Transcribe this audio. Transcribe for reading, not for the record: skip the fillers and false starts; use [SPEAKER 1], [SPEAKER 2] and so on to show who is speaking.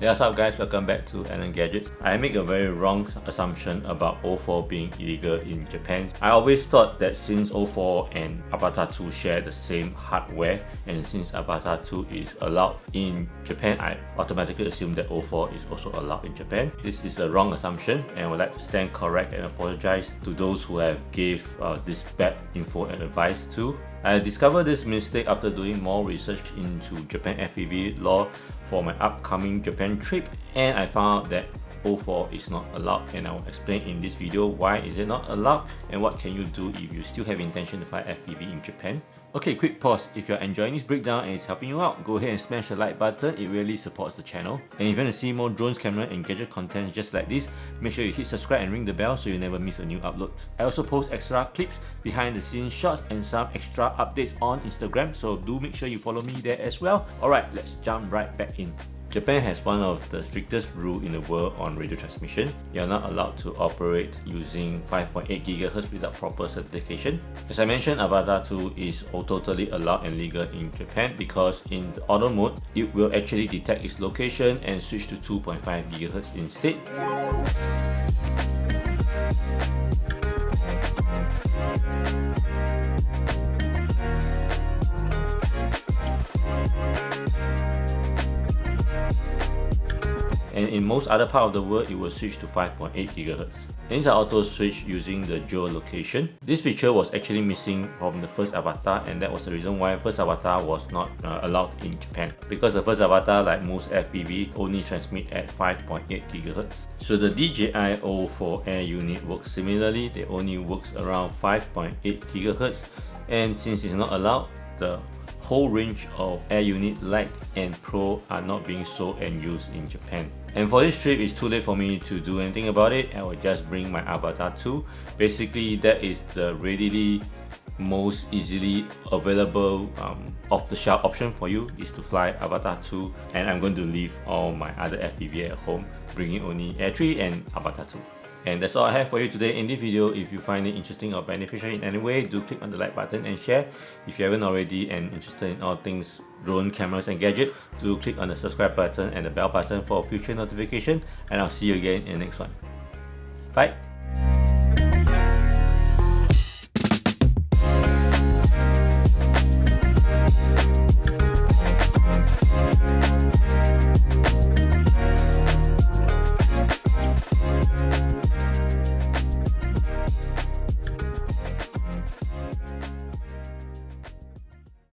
[SPEAKER 1] Hey, what's up guys, welcome back to Alan Gadgets. I make a very wrong assumption about O4 being illegal in Japan. I always thought that since O4 and Avatar 2 share the same hardware, and since Avatar 2 is allowed in Japan, I automatically assume that O4 is also allowed in Japan. This is a wrong assumption, and I would like to stand correct and apologize to those who have gave this bad info and advice to. I discovered this mistake after doing more research into Japan FPV law for my upcoming Japan trip, and I found out that O4 is not allowed, and I will explain in this video why is it not allowed and what can you do if you still have intention to fly FPV in Japan. Okay, quick pause. If you're enjoying this breakdown and it's helping you out, go ahead and smash the like button. It really supports the channel. And if you want to see more drones, camera and gadget content just like this, make sure you hit subscribe and ring the bell so you never miss a new upload. I also post extra clips, behind the scenes shots and some extra updates on Instagram, so do make sure you follow me there as well. Alright, let's jump right back in. Japan has one of the strictest rules in the world on radio transmission. You are not allowed to operate using 5.8 GHz without proper certification. As I mentioned, Avatar 2 is totally allowed and legal in Japan because in the auto mode, it will actually detect its location and switch to 2.5 GHz instead. And in most other part of the world, it will switch to 5.8 GHz. And it's an auto switch using the geolocation. This feature was actually missing from the first Avatar, and that was the reason why first Avatar was not allowed in Japan. Because the first Avatar, like most FPV, only transmit at 5.8 GHz. So the DJI O4 Air Unit works similarly. They only works around 5.8 GHz, and since it's not allowed, the whole range of Air Unit Lite and Pro are not being sold and used in Japan. And for this trip, it's too late for me to do anything about it. I will just bring my Avatar 2. Basically, that is the readily most easily available off-the-shelf option for you, is to fly Avatar 2, and I'm going to leave all my other FPV at home, bringing only Air 3 and Avatar 2. And that's all I have for you today in this video. If you find it interesting or beneficial in any way, do click on the like button and share. If you haven't already and interested in all things drone, cameras and gadget, do click on the subscribe button and the bell button for future notification, and I'll see you again in the next one. Bye!